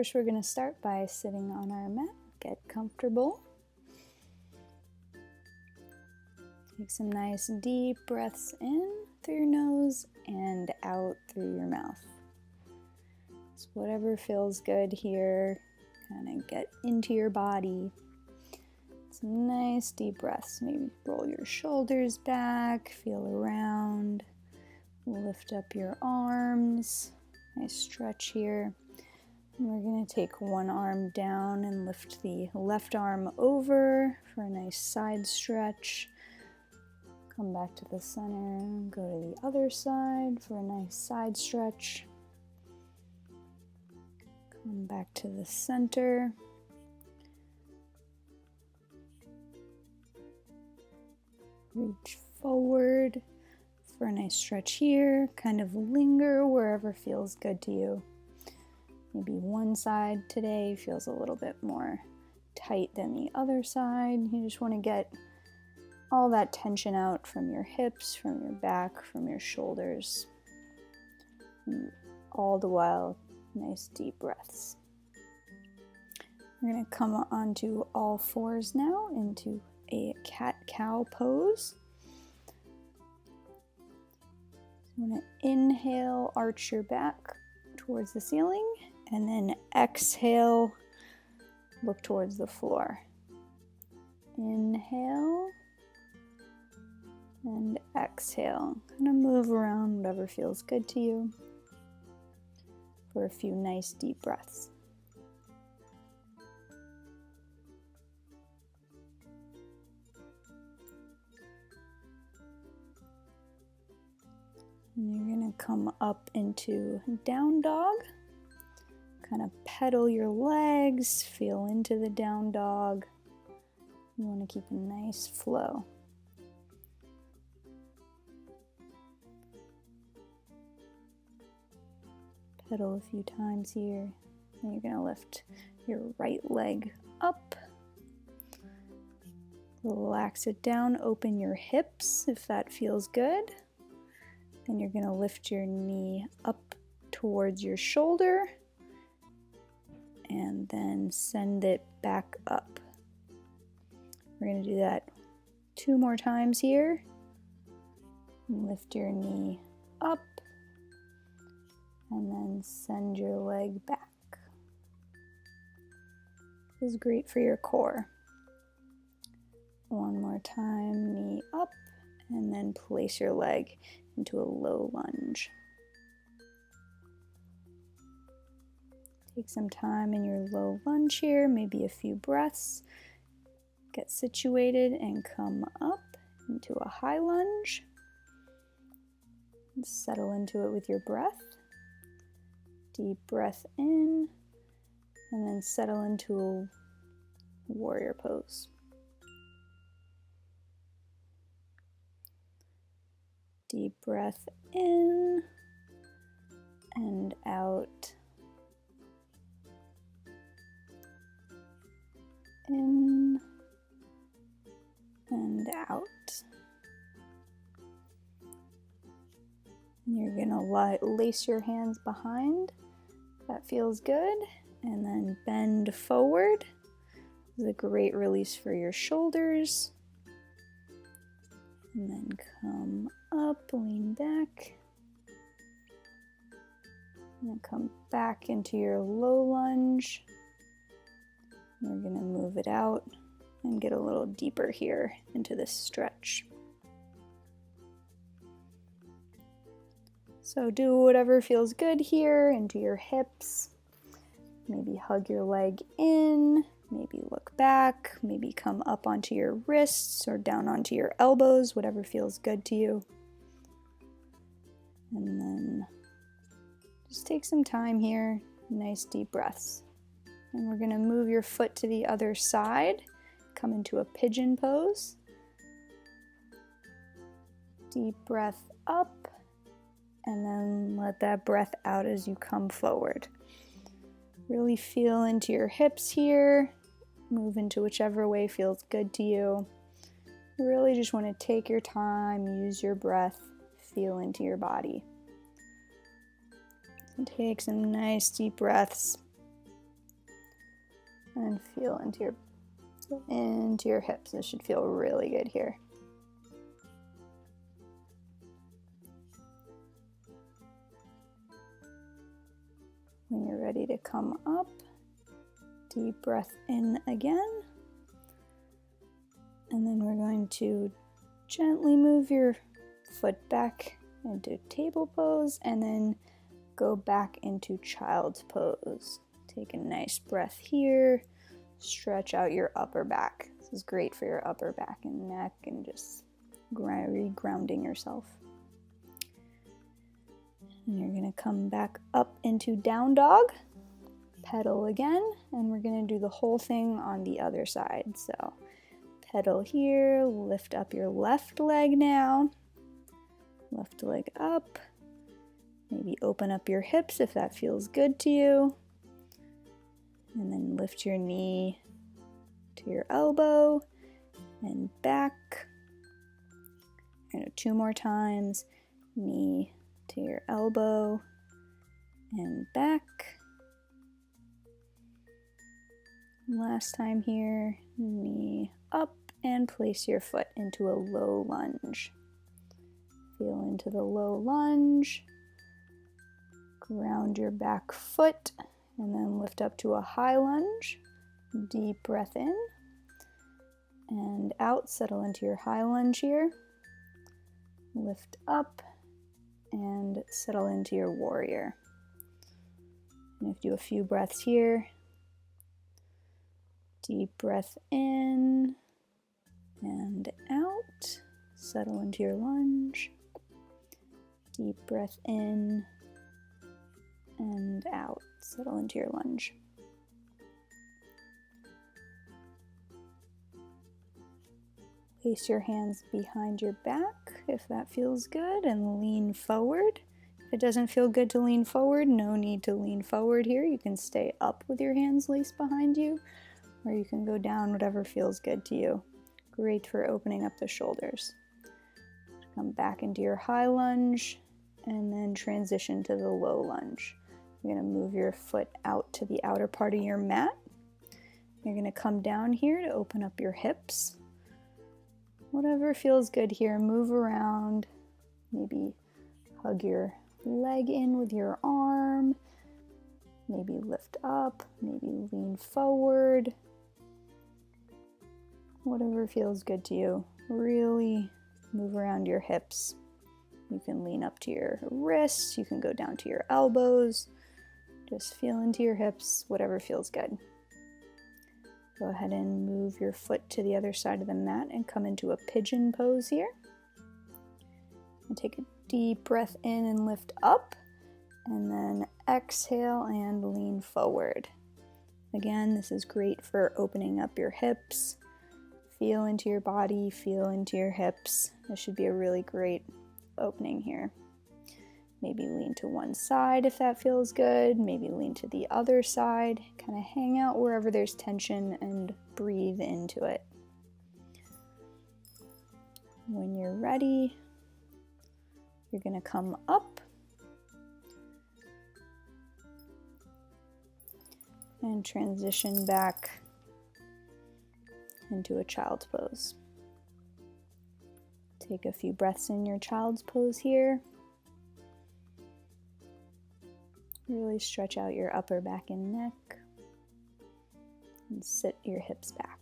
First, we're going to start by sitting on our mat. Get comfortable. Take some nice deep breaths in through your nose and out through your mouth. So whatever feels good here, kind of get into your body. Some nice deep breaths. Maybe roll your shoulders back, feel around, lift up your arms. Nice stretch here. And we're going to take one arm down and lift the left arm over for a nice side stretch. Come back to the center, go to the other side for a nice side stretch. Come back to the center. Reach forward for a nice stretch here. Kind of linger wherever feels good to you. Maybe one side today feels a little bit more tight than the other side. You just want to get all that tension out from your hips, from your back, from your shoulders. And all the while, nice deep breaths. We're going to come onto all fours now into a cat-cow pose. So I'm going to inhale, arch your back towards the ceiling, and then exhale, look towards the floor. Inhale and exhale. Kind of move around whatever feels good to you for a few nice deep breaths. And you're going to come up into down dog. Kind of pedal your legs, feel into the down dog. You want to keep a nice flow. Pedal a few times here. And you're going to lift your right leg up. Relax it down, open your hips if that feels good. Then you're going to lift your knee up towards your shoulder. And then send it back up. We're going to do that 2 more times here. Lift your knee up and then send your leg back. This is great for your core. One more time, knee up, and then place your leg into a low lunge. Take some time in your low lunge here, maybe a few breaths. Get situated and come up into a high lunge. Settle into it with your breath. Deep breath in, and then settle into a warrior pose. Deep breath in and out. In and out. And you're going to lace your hands behind. That feels good. And then bend forward. This is a great release for your shoulders. And then come up, lean back. And then come back into your low lunge. We're going to move it out and get a little deeper here into this stretch. So do whatever feels good here into your hips. Maybe hug your leg in, maybe look back, maybe come up onto your wrists or down onto your elbows, whatever feels good to you. And then just take some time here, nice deep breaths. And we're going to move your foot to the other side. Come into a pigeon pose. Deep breath up. And then let that breath out as you come forward. Really feel into your hips here. Move into whichever way feels good to you. You really just want to take your time, use your breath, feel into your body. And take some nice deep breaths. And feel into your hips. This should feel really good here. When you're ready to come up, deep breath in again. And then we're going to gently move your foot back into table pose and then go back into child's pose. Take a nice breath here. Stretch out your upper back. This is great for your upper back and neck and just re-grounding yourself. And you're going to come back up into down dog. Pedal again, and we're going to do the whole thing on the other side. So pedal here, lift up your left leg now. Left leg up. Maybe open up your hips if that feels good to you. And then lift your knee to your elbow and back. And 2 more times. Knee to your elbow and back. Last time here, knee up and place your foot into a low lunge. Feel into the low lunge. Ground your back foot and then lift up to a high lunge. Deep breath in and out. Settle into your high lunge here. Lift up and settle into your warrior. And if you do a few breaths here. Deep breath in and out. Settle into your lunge. Deep breath in and out. Settle into your lunge. Place your hands behind your back if that feels good and lean forward. If it doesn't feel good to lean forward, no need to lean forward here. You can stay up with your hands laced behind you, or you can go down, whatever feels good to you. Great for opening up the shoulders. Come back into your high lunge and then transition to the low lunge. You're going to move your foot out to the outer part of your mat. You're going to come down here to open up your hips. Whatever feels good here, move around. Maybe hug your leg in with your arm. Maybe lift up, maybe lean forward. Whatever feels good to you. Really move around your hips. You can lean up to your wrists, you can go down to your elbows. Just feel into your hips, whatever feels good. Go ahead and move your foot to the other side of the mat and come into a pigeon pose here. And take a deep breath in and lift up. And then exhale and lean forward. Again, this is great for opening up your hips. Feel into your body, feel into your hips. This should be a really great opening here. Maybe lean to one side if that feels good. Maybe lean to the other side. Kind of hang out wherever there's tension and breathe into it. When you're ready, you're going to come up and transition back into a child's pose. Take a few breaths in your child's pose here. Really stretch out your upper back and neck and sit your hips back.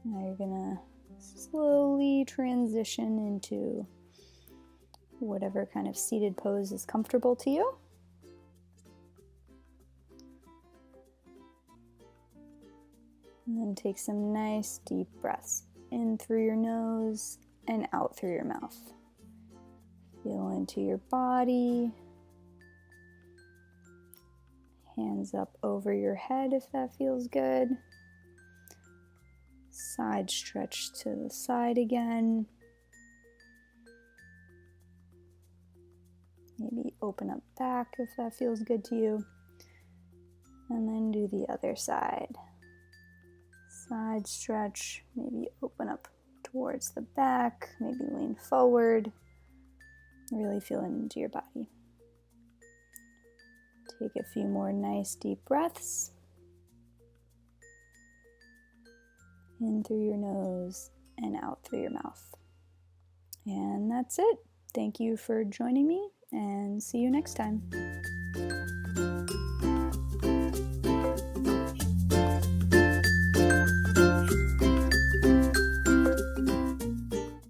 Now you're gonna slowly transition into whatever kind of seated pose is comfortable to you. And then take some nice deep breaths in through your nose and out through your mouth. Feel into your body. Hands up over your head if that feels good. Side stretch to the side again. Maybe open up back if that feels good to you. And then do the other side. Side stretch, maybe open up towards the back, maybe lean forward. Really feel into your body. Take a few more nice deep breaths. In through your nose and out through your mouth. And that's it. Thank you for joining me, and see you next time.